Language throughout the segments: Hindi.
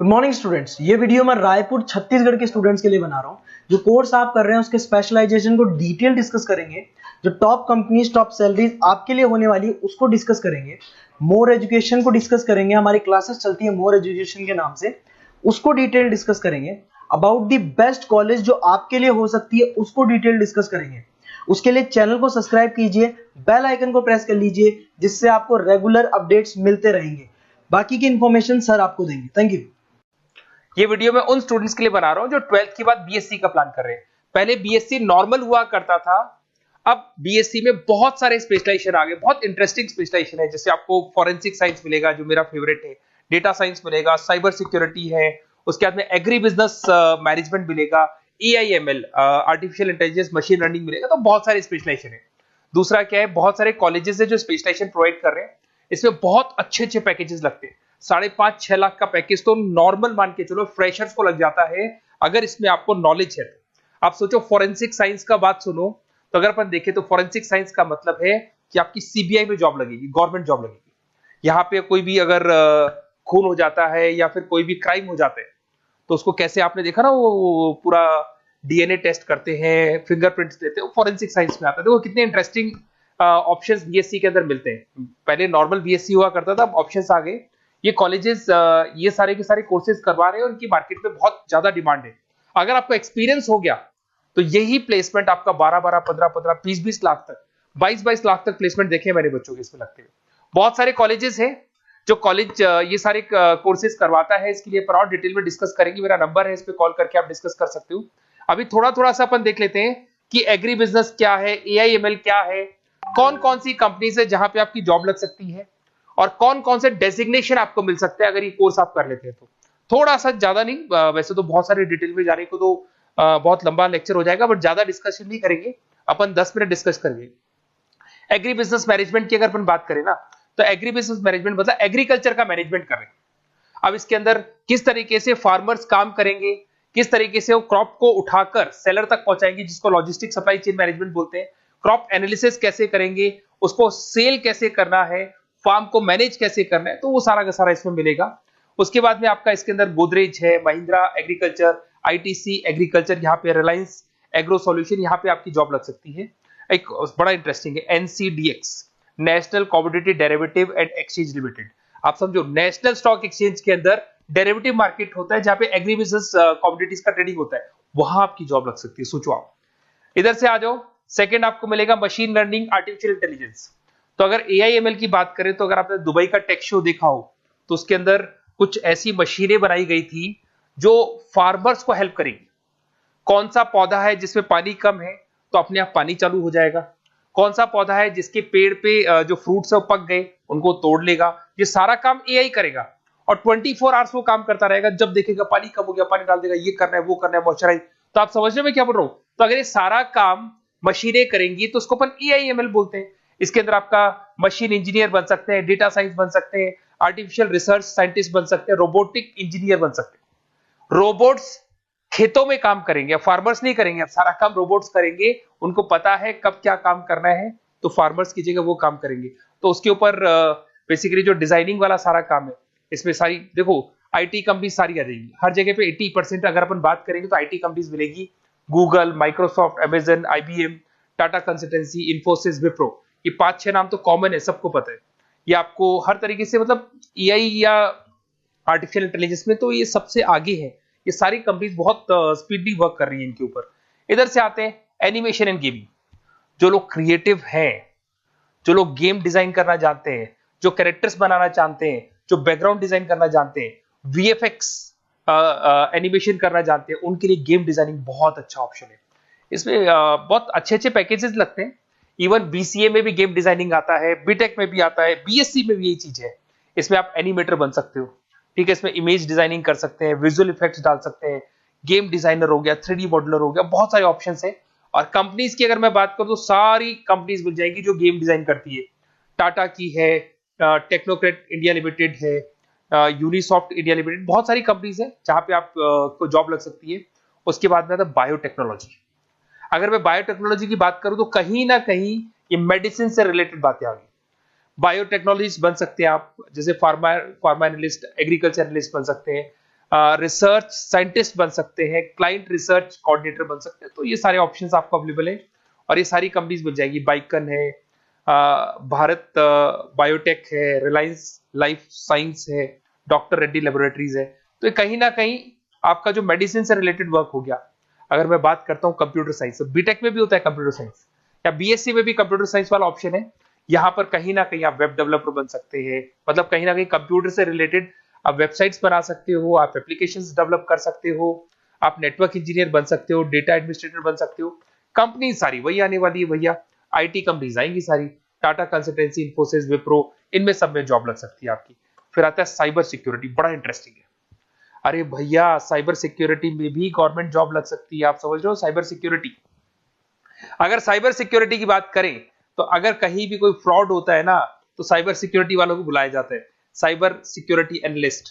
Good morning students. ये वीडियो मैं रायपुर छत्तीसगढ़ के स्टूडेंट्स के लिए बना रहा हूँ। जो कोर्स आप कर रहे हैं उसके स्पेशलाइजेशन को डिटेल डिस्कस करेंगे। जो टॉप कंपनीज टॉप सैलरीज आपके लिए होने वाली है उसको डिस्कस करेंगे। मोर एजुकेशन को डिस्कस करेंगे। हमारी क्लासेस चलती है मोर एजुकेशन के नाम से, उसको डिटेल डिस्कस करेंगे। अबाउट द बेस्ट कॉलेज जो आपके लिए हो सकती है उसको डिटेल डिस्कस करेंगे। उसके लिए चैनल को सब्सक्राइब कीजिए, बेल आइकन को प्रेस कर लीजिए, जिससे आपको रेगुलर अपडेट्स मिलते रहेंगे। बाकी की इंफॉर्मेशन सर आपको देंगे। Thank you. ये वीडियो मैं उन स्टूडेंट्स के लिए बना रहा हूं जो 12th के बाद बीएससी का प्लान कर रहे हैं। पहले बीएससी नॉर्मल हुआ करता था, अब बीएससी में बहुत सारे स्पेशलाइजेशन आ गए, बहुत इंटरेस्टिंग स्पेशलाइजेशन है। जैसे आपको फॉरेंसिक साइंस मिलेगा जो मेरा फेवरेट है, डेटा साइंस मिलेगा, साइबर सिक्योरिटी है, उसके बाद में एग्री बिजनेस मैनेजमेंट मिलेगा, AIML artificial intelligence machine learning मिलेगा। तो बहुत सारे स्पेशलाइजेशन है। दूसरा क्या है, बहुत सारे कॉलेजेस है जो स्पेशलाइजेशन प्रोवाइड कर रहे हैं। इसमें बहुत अच्छे अच्छे पैकेजेस लगते हैं। 5.5-6 लाख का पैकेज तो नॉर्मल मान के चलो फ्रेशर्स को लग जाता है, अगर इसमें आपको नॉलेज है। आप सोचो फॉरेंसिक साइंस का बात सुनो, तो अगर अपन देखें तो फॉरेंसिक साइंस का मतलब है कि आपकी सीबीआई में जॉब लगेगी, गवर्नमेंट जॉब लगेगी। यहाँ पे कोई भी अगर खून हो जाता है या फिर कोई भी क्राइम हो जाता है तो उसको कैसे, आपने देखा ना वो पूरा डीएनए टेस्ट करते हैं, फिंगरप्रिंट्स लेते हैं, वो फॉरेंसिक साइंस में आता है। देखो कितने इंटरेस्टिंग ऑप्शंस बीएससी के अंदर मिलते हैं। पहले नॉर्मल बीएससी हुआ करता था, अब ऑप्शंस आ गए। ये कॉलेजेस ये सारे के सारे कोर्सेज करवा रहे हैं और उनकी मार्केट में बहुत ज्यादा डिमांड है। अगर आपको एक्सपीरियंस हो गया तो यही प्लेसमेंट आपका 12-12, 15-15, 20-20 लाख तक, 22-22 लाख तक प्लेसमेंट देखे मैंने बच्चों के इसमें लगते हुए। बहुत सारे कॉलेजेस हैं जो कॉलेज ये सारे कोर्सेज करवाता है। इसके लिए पर और डिटेल में डिस्कस करेंगे। मेरा नंबर है, इस पे कॉल करके आप डिस्कस कर सकते हो। अभी थोड़ा थोड़ा सा अपन देख लेते हैं कि एग्री बिजनेस क्या है, एआईएमएल क्या है, कौन कौन सी कंपनीज है जहां पे आपकी जॉब लग सकती है, और कौन कौन से डेजिग्नेशन आपको मिल सकते हैं अगर ये कोर्स आप कर लेते हैं तो। थोड़ा सा, ज्यादा नहीं, वैसे तो बहुत सारे डिटेल में जाने को तो बहुत लंबा लेक्चर हो जाएगा, बट ज्यादा डिस्कशन नहीं करेंगे अपन, 10 मिनट डिस्कस करेंगे। एग्री बिजनेस मैनेजमेंट की अगर अपन बात करें ना, तो एग्री बिजनेस मैनेजमेंट मतलब एग्रीकल्चर का मैनेजमेंट कर रहे हैं। अब इसके अंदर किस तरीके से फार्मर्स काम करेंगे, किस तरीके से वो क्रॉप को उठाकर सेलर तक पहुंचाएंगे, जिसको लॉजिस्टिक सप्लाई चेन मैनेजमेंट बोलते हैं। क्रॉप एनालिसिस कैसे करेंगे, उसको सेल कैसे करना है, फार्म को मैनेज कैसे करना है, तो वो सारा का सारा इसमें मिलेगा। उसके बाद में आपका इसके अंदर गोदरेज है, महिंद्रा एग्रीकल्चर, आईटीसी एग्रीकल्चर, यहाँ पे रिलायंस एग्रो सॉल्यूशन, यहाँ पे आपकी जॉब लग सकती है। एक बड़ा इंटरेस्टिंग है NCDEX, national commodity derivative and exchange limited. आप समझो, नेशनल स्टॉक एक्सचेंज के अंदर डेरिवेटिव मार्केट होता है जहां पे एग्री बिजनेस कमोडिटीज का ट्रेडिंग होता है, वहां आपकी जॉब लग सकती है। सोचो आप इधर से आ जाओ। सेकंड आपको मिलेगा मशीन लर्निंग आर्टिफिशियल इंटेलिजेंस। तो अगर एआईएमएल की बात करें तो अगर आपने दुबई का टेक शो देखा हो तो उसके अंदर कुछ ऐसी मशीनें बनाई गई थी जो फार्मर्स को हेल्प करेंगी। कौन सा पौधा है जिसमें पानी कम है तो अपने आप पानी चालू हो जाएगा, कौन सा पौधा है जिसके पेड़ पे जो फ्रूट्स है वो पक गए उनको तोड़ लेगा, ये सारा काम एआई करेगा। और 24 आवर्स वो काम करता रहेगा, जब देखेगा पानी कम हो गया पानी डाल देगा, ये करना है वो करना है, मॉइस्चराइज। तो आप समझ रहे हो मैं क्या बोल रहा हूं? तो अगर ये सारा काम मशीनें करेंगी तो उसको अपन एआईएमएल बोलते हैं। इसके अंदर आपका मशीन इंजीनियर बन सकते हैं, डेटा साइंस बन सकते हैं, आर्टिफिशियल रिसर्च साइंटिस्ट बन सकते हैं, रोबोटिक इंजीनियर बन सकते हैं। रोबोट्स खेतों में काम करेंगे, फार्मर्स नहीं करेंगे, अब सारा काम रोबोट्स करेंगे। उनको पता है कब क्या काम करना है, तो फार्मर्स की जगह वो काम करेंगे। तो उसके ऊपर बेसिकली जो डिजाइनिंग वाला सारा काम है, इसमें सारी देखो आईटी कंपनी सारी आ जाएगी। हर जगह पे 80% अगर अपन बात करेंगे तो आईटी कंपनीज मिलेगी। Google, Microsoft, Amazon, IBM, Tata consultancy, Infosys, Wipro, ये 5-6 नाम तो कॉमन है, सबको पता है। ये आपको हर तरीके से, मतलब एआई या आर्टिफिशियल इंटेलिजेंस में तो ये सबसे आगे है। ये सारी कंपनीज बहुत स्पीडली वर्क कर रही है इनके ऊपर। इधर से आते हैं एनिमेशन एंड गेमिंग। जो लोग क्रिएटिव हैं, जो लोग गेम डिजाइन करना जानते हैं, जो कैरेक्टर्स बनाना चाहते हैं, जो बैकग्राउंड डिजाइन करना जानते हैं, वीएफएक्स एनिमेशन करना जानते हैं, उनके लिए गेम डिजाइनिंग बहुत अच्छा ऑप्शन है। इसमें बहुत अच्छे अच्छे पैकेजेस लगते हैं। इवन बीसीए में भी गेम डिजाइनिंग आता है, बीटेक में भी आता है, बीएससी में भी यही चीज है। इसमें आप एनिमेटर बन सकते हो, ठीक है। इसमें इमेज डिजाइनिंग कर सकते हैं, विजुअल इफेक्ट्स डाल सकते हैं, गेम डिजाइनर हो गया, 3D मॉडलर हो गया, बहुत सारे ऑप्शंस हैं। और कंपनीज की अगर मैं बात करूं तो सारी कंपनीज मिल जाएंगी जो गेम डिजाइन करती है। टाटा की है, टेक्नोक्रेट इंडिया लिमिटेड है, यूनिसॉफ्ट इंडिया लिमिटेड, बहुत सारी कंपनीज है जहां पे आप को जॉब लग सकती है। उसके बाद में आता है बायोटेक्नोलॉजी। अगर मैं बायोटेक्नोलॉजी की बात करूं तो कहीं ना कहीं ये मेडिसिन से रिलेटेड बातें आ गई। बायोटेक्नोलॉजिस्ट बन सकते हैं आप, जैसे फार्मा एनालिस्ट, एग्रीकल्चर एनालिस्ट बन सकते हैं, रिसर्च साइंटिस्ट बन सकते हैं, क्लाइंट रिसर्च कोऑर्डिनेटर बन सकते हैं। तो ये सारे ऑप्शंस आपको अवेलेबल है और ये सारी कंपनीज मिल जाएगी। बाइकन है, भारत बायोटेक है, रिलायंस लाइफ साइंस है, डॉक्टर रेड्डी लेबोरेटरीज है। तो ये कहीं ना कहीं आपका जो मेडिसिन से रिलेटेड वर्क हो गया। अगर मैं बात करता हूँ कंप्यूटर साइंस, तो बीटेक में भी होता है कंप्यूटर साइंस, या बीएससी में भी कंप्यूटर साइंस वाला ऑप्शन है। यहाँ पर कहीं ना कहीं आप वेब डेवलपर बन सकते हैं, मतलब कहीं ना कहीं कंप्यूटर से रिलेटेड आप वेबसाइट्स बना सकते हो, आप एप्लीकेशंस डेवलप कर सकते हो, आप नेटवर्क इंजीनियर बन सकते हो, डेटा एडमिनिस्ट्रेटर बन सकते हो। कंपनी सारी वही आने वाली है भैया, आईटी कंपनीज आएंगी सारी, टाटा कंसल्टेंसी, इन्फोसिस, विप्रो, इनमें सब में जॉब लग सकती है आपकी। फिर आता है साइबर सिक्योरिटी, बड़ा इंटरेस्टिंग है। अरे भैया साइबर सिक्योरिटी में भी गवर्नमेंट जॉब लग सकती है। आप समझ रहे हो साइबर सिक्योरिटी? अगर साइबर सिक्योरिटी की बात करें तो अगर कहीं भी कोई फ्रॉड होता है ना, तो साइबर सिक्योरिटी वालों को बुलाया जाता है, साइबर सिक्योरिटी एनालिस्ट।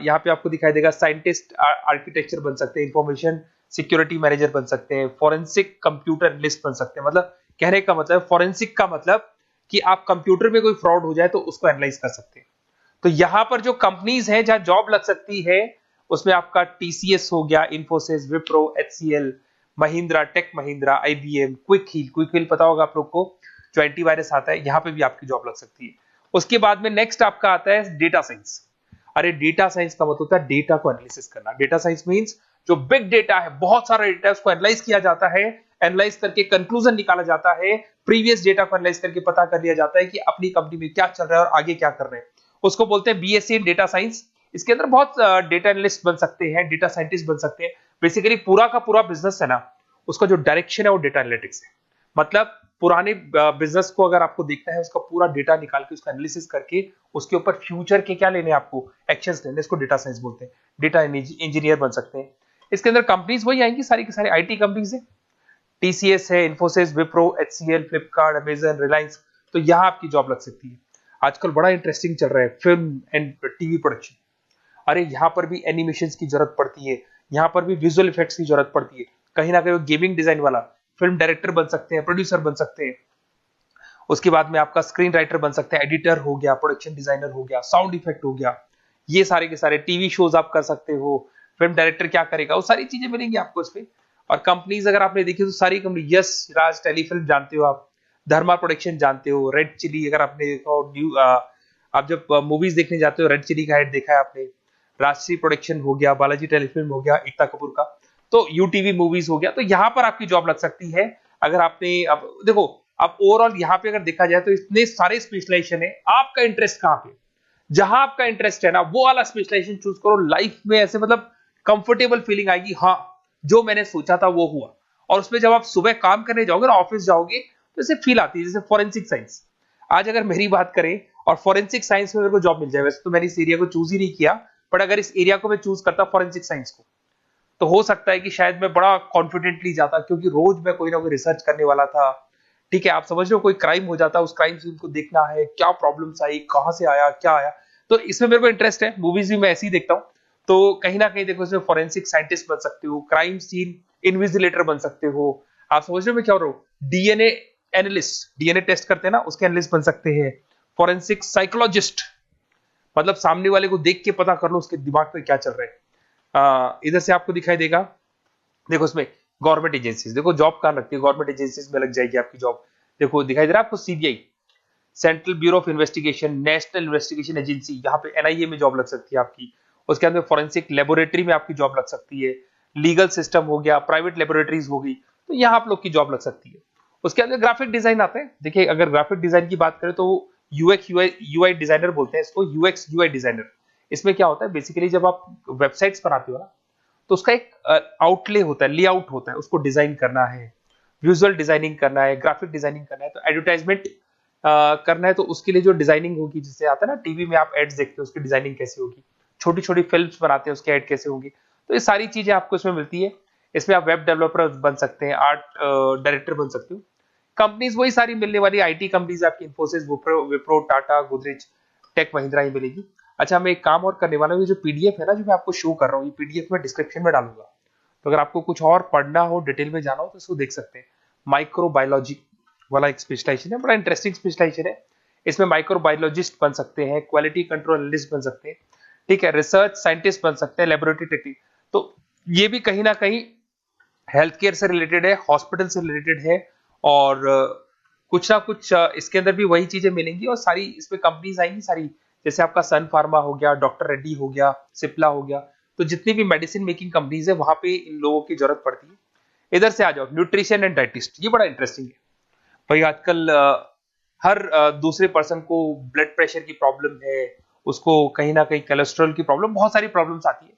यहाँ पे आपको दिखाई देगा, साइंटिस्ट आर्किटेक्चर बन सकते हैं, इंफॉर्मेशन सिक्योरिटी मैनेजर बन सकते हैं, फॉरेंसिक कंप्यूटर एनालिस्ट बन सकते हैं। मतलब कहने का मतलब, फॉरेंसिक का मतलब कि आप कंप्यूटर में कोई फ्रॉड हो जाए तो उसको एनालाइज कर सकते हैं। तो यहां पर जो कंपनीज हैं जहां जॉब लग सकती है, उसमें आपका टीसीएस हो गया, Infosys, Wipro, HCL, Mahindra, tech Mahindra, IBM, Quick Heal पता होगा आप लोग को, जो एंटीवायरस आता है, यहां पे भी आपकी जॉब लग सकती है। उसके बाद में नेक्स्ट आपका आता है डेटा साइंस। अरे डेटा साइंस का मतलब होता है डेटा को एनालिसिस करना। डेटा साइंस मींस जो बिग डेटा है, बहुत सारा डेटा है, उसको एनालाइज किया जाता है, एनालाइज करके कंक्लूजन निकाला जाता है, प्रीवियस डेटा को एनालाइज करके पता कर लिया जाता है कि अपनी कंपनी में क्या चल रहा है और आगे क्या कर रहे हैं। उसको बोलते हैं बीएससी इन डेटा साइंस। इसके अंदर बहुत डेटा एनालिस्ट बन सकते हैं, डेटा साइंटिस्ट बन सकते हैं। बेसिकली पूरा का पूरा बिजनेस है ना, उसका जो डायरेक्शन है वो डेटा एनालिटिक्स है। मतलब पुराने बिजनेस को अगर आपको देखना है, उसका पूरा डेटा निकाल के उसका एनालिसिस करके उसके ऊपर फ्यूचर के क्या लेने, आपको एक्शंस लेने, इसको डेटा साइंस बोलते हैं। डेटा इंजीनियर बन सकते हैं। इसके अंदर कंपनीज वही आएंगी, सारी की सारी आईटी कंपनीज है, टीसीएस है, इन्फोसिस, विप्रो, एचसीएल, फ्लिपकार्ट, अमेजन, रिलायंस। तो यहां आपकी जॉब लग सकती है। आजकल बड़ा इंटरेस्टिंग चल रहा है फिल्म एंड टीवी प्रोडक्शन। अरे यहाँ पर भी एनिमेशंस की जरूरत पड़ती है, यहाँ पर भी विजुअल इफेक्ट्स की जरूरत पड़ती है। कहीं ना कहीं गेमिंग डिजाइन वाला फिल्म डायरेक्टर बन सकते हैं, प्रोड्यूसर बन सकते हैं। उसके बाद में आपका स्क्रीन राइटर बन सकते हैं, एडिटर हो गया, प्रोडक्शन डिजाइनर हो गया, साउंड इफेक्ट हो गया। ये सारे के सारे टीवी शोज आप कर सकते हो। फिल्म डायरेक्टर क्या करेगा, वो सारी चीजें मिलेंगी आपको इसमें। और कंपनीज अगर आपने देखी तो सारी कंपनी, यस राज टेलीफिल्म जानते हो आप, धर्मा प्रोडक्शन जानते हो, रेड चिली अगर आपने देखा हो, न्यू आप जब मूवीज देखने जाते हो, रेड चिली का एड देखा है आपने, राजश्री प्रोडक्शन हो गया, बालाजी टेलीफिल्म हो गया, एकता कपूर का, तो यूटीवी मूवीज हो गया। तो यहां पर आपकी जॉब लग सकती है। अगर आपने, अब देखो, अब ओवरऑल यहाँ पे अगर देखा जाए तो इतने सारे स्पेशलाइजेशन है, आपका इंटरेस्ट कहाँ पे, जहां आपका इंटरेस्ट है ना, वो वाला स्पेशलाइजेशन चूज करो। लाइफ में ऐसे मतलब कंफर्टेबल फीलिंग आएगी, हाँ जो मैंने सोचा था वो हुआ। और उसमें जब आप सुबह काम करने जाओगे ना, ऑफिस जाओगे, तो ऐसे फील आती है जैसे फॉरेंसिक साइंस। आज अगर मेरी बात करें और फॉरेंसिक साइंस में मेरे को जॉब मिल जाए, वैसे तो मैंने इस एरिया को चूज ही नहीं किया, बट अगर इस एरिया को मैं चूज करता फॉरेंसिक साइंस को, तो हो सकता है कि शायद मैं बड़ा कॉन्फिडेंटली जाता, क्योंकि रोज मैं कोई ना कोई रिसर्च करने वाला था। ठीक है, आप समझ रहे हो, कोई क्राइम हो जाता, उस क्राइम सीन को देखना है, क्या प्रॉब्लम्स आई, कहां से आया, क्या आया। तो इसमें मेरे को इंटरेस्ट है, मूवीज भी मैं ऐसे ही देखता हूँ। तो कहीं ना कहीं देखो, इसमें फॉरेंसिक साइंटिस्ट बन सकते हो, क्राइम सीन इन्विजिलेटर बन सकते हो। आप समझ रहे हो मैं क्या हो रहा हूँ, डीएनए एनालिस्ट, डीएनए टेस्ट करते हैं ना, उसके एनालिस्ट बन सकते हैं। फॉरेंसिक साइकोलॉजिस्ट, मतलब सामने वाले को देख के पता कर लो उसके दिमाग में क्या चल रहा है। इधर से आपको दिखाई देगा, देखो इसमें गवर्नमेंट एजेंसीज, देखो जॉब कहां लगती है, गवर्नमेंट एजेंसीज में लग जाएगी आपकी जॉब। देखो दिखाई दे रहा है आपको, CBI, central bureau of investigation, national investigation agency, यहाँ पे एनआईए में जॉब लग सकती है आपकी। उसके अंदर फॉरेंसिक लेबोरेटरी में आपकी जॉब लग सकती है। लीगल सिस्टम हो गया, प्राइवेट लेबोरेटरीज हो गई, तो यहाँ आप लोग की जॉब लग सकती है। उसके अंदर ग्राफिक डिजाइन आते हैं। देखिए अगर ग्राफिक डिजाइन की बात करें तो यूएक्स यूआई डिजाइनर बोलते हैं इसको, यूएक्स यूआई डिजाइनर। इसमें क्या होता है, बेसिकली जब आप वेबसाइट्स बनाते हो ना, तो उसका एक आउटले होता है, लेआउट होता है, उसको डिजाइन करना है, विजुअल डिजाइनिंग करना है, ग्राफिक डिजाइनिंग करना है, तो एडवर्टाइजमेंट करना है, तो उसके लिए जो डिजाइनिंग होगी, जिससे आता है ना टीवी में आप एड्स देखते हो, उसकी डिजाइनिंग कैसे होगी, छोटी छोटी फिल्म्स बनाते हैं उसके एड कैसे होंगे, तो ये सारी चीजें आपको इसमें मिलती है। इसमें आप वेब डेवलपर बन सकते हैं, आर्ट डायरेक्टर बन सकते हो। कंपनीज वही सारी मिलने वाली, आईटी कंपनीज आपकी, इन्फोसिस, विप्रो, टाटा, गोदरेज, टेक महिंद्रा ही मिलेगी। अच्छा, मैं एक काम और करने वाला हूँ, जो पीडीएफ है ना जो मैं आपको शो कर रहा हूँ, ये पीडीएफ में डिस्क्रिप्शन में डालूंगा, तो अगर आपको कुछ और पढ़ना हो, डिटेल में जाना हो, तो इसको देख सकते हैं। माइक्रोबायोलॉजी वाला एक स्पेशलाइजेशन है, बड़ा इंटरेस्टिंग स्पेशलाइजेशन है। इसमें माइक्रोबायोलॉजिस्ट बन सकते हैं, क्वालिटी कंट्रोल एनालिस्ट बन सकते हैं, ठीक है, रिसर्च साइंटिस्ट बन सकते हैं, लेबोरेटरी टेक्निक। तो ये भी कहीं ना कहीं हेल्थ केयर से रिलेटेड है, हॉस्पिटल से रिलेटेड है, और कुछ ना कुछ इसके अंदर भी वही चीजें मिलेंगी, और सारी इसमें कंपनीज आएंगी सारी, जैसे आपका सन फार्मा हो गया, डॉक्टर रेड्डी हो गया, सिप्ला हो गया। तो जितनी भी मेडिसिन मेकिंग कंपनीज है वहां पे इन लोगों की जरूरत पड़ती है। इधर से आ जाओ, न्यूट्रिशन एंड डाइटिस्ट, ये बड़ा इंटरेस्टिंग है भाई। आजकल हर दूसरे पर्सन को ब्लड प्रेशर की प्रॉब्लम है, उसको कहीं ना कहीं कोलेस्ट्रॉल की प्रॉब्लम, बहुत सारी प्रॉब्लम्स आती है।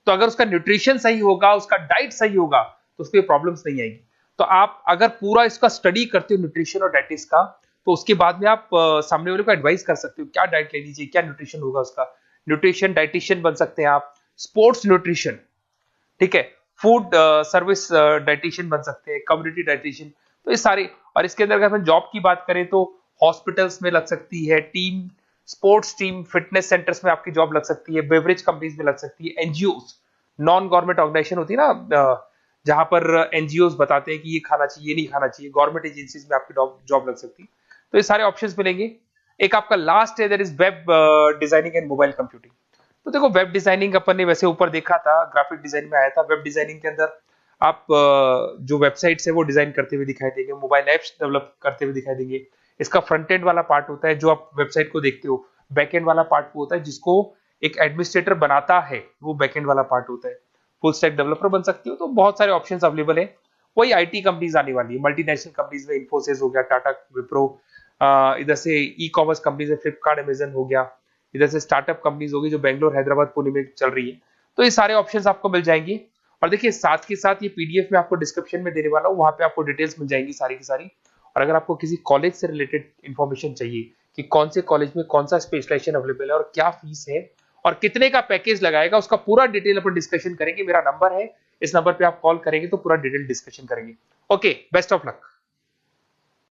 तो अगर उसका न्यूट्रिशन सही होगा, उसका डाइट सही होगा, तो उसको ये प्रॉब्लम्स नहीं आएंगी। तो आप अगर पूरा इसका स्टडी करते हो न्यूट्रिशन और डाइटिस का, तो उसके बाद में आप सामने वाले को एडवाइस कर सकते हो क्या डाइट लेनी चाहिए, क्या न्यूट्रिशन होगा उसका। न्यूट्रिशन डाइटिशियन बन सकते हैं आप, स्पोर्ट्स न्यूट्रिशन, ठीक है, फूड सर्विस डाइटिशियन बन सकते हैं, कम्युनिटी डाइटिशियन। तो ये सारे, और इसके अंदर अगर हम जॉब की बात करें तो हॉस्पिटल्स में लग सकती है, team sports team fitness centres में आपकी जॉब लग सकती है, बेवरेज कंपनीज में लग सकती है, एनजीओस नॉन गवर्नमेंट ऑर्गेनाइजेशन होती है ना, जहां पर एनजीओस बताते हैं कि ये खाना चाहिए, ये नहीं खाना चाहिए, गवर्नमेंट एजेंसीज में आपकी जॉब लग सकती है। तो ये सारे ऑप्शंस मिलेंगे। एक आपका लास्ट है, that is web designing and mobile computing. तो देखो, वेब डिजाइनिंग अपन ने वैसे ऊपर देखा था, ग्राफिक डिजाइन में आया था। वेब डिजाइनिंग के अंदर आप जो वेबसाइट्स है वो डिजाइन करते हुए दिखाई देंगे, मोबाइल एप्स डेवलप करते हुए दिखाई देंगे। इसका फ्रंट एंड वाला पार्ट होता है जो आप वेबसाइट को देखते हो, बैक एंड वाला पार्ट वो होता है जिसको एक एडमिनिस्ट्रेटर बनाता है, वो बैक एंड वाला पार्ट होता है। फुल स्टैक डेवलपर बन सकते हो। तो बहुत सारे ऑप्शंस अवेलेबल है। वही आईटी कंपनीज आने वाली है, मल्टीनेशनल कंपनीज में इन्फोसिस हो गया, टाटा, विप्रो, इधर से ई कॉमर्स कंपनीज में फ्लिपकार्ट, अमेजन हो गया, इधर से स्टार्टअप कंपनीज होगी जो बेंगलोर, हैदराबाद, पुणे में चल रही है। तो ये सारे ऑप्शंस आपको मिल जाएंगे। और देखिए, साथ के साथ ये पीडीएफ में आपको डिस्क्रिप्शन में देने वाला हूँ, वहां पे आपको डिटेल्स मिल जाएंगी सारी की सारी। और अगर आपको किसी कॉलेज से रिलेटेड इंफॉर्मेशन चाहिए कि कौन से कॉलेज में कौन सा स्पेशलाइजेशन अवेलेबल है और क्या फीस है और कितने का पैकेज लगाएगा, उसका पूरा डिटेल अपन डिस्कशन करेंगे। मेरा नंबर है, इस नंबर पे आप कॉल करेंगे तो पूरा डिटेल डिस्कशन करेंगे। Okay, best of luck.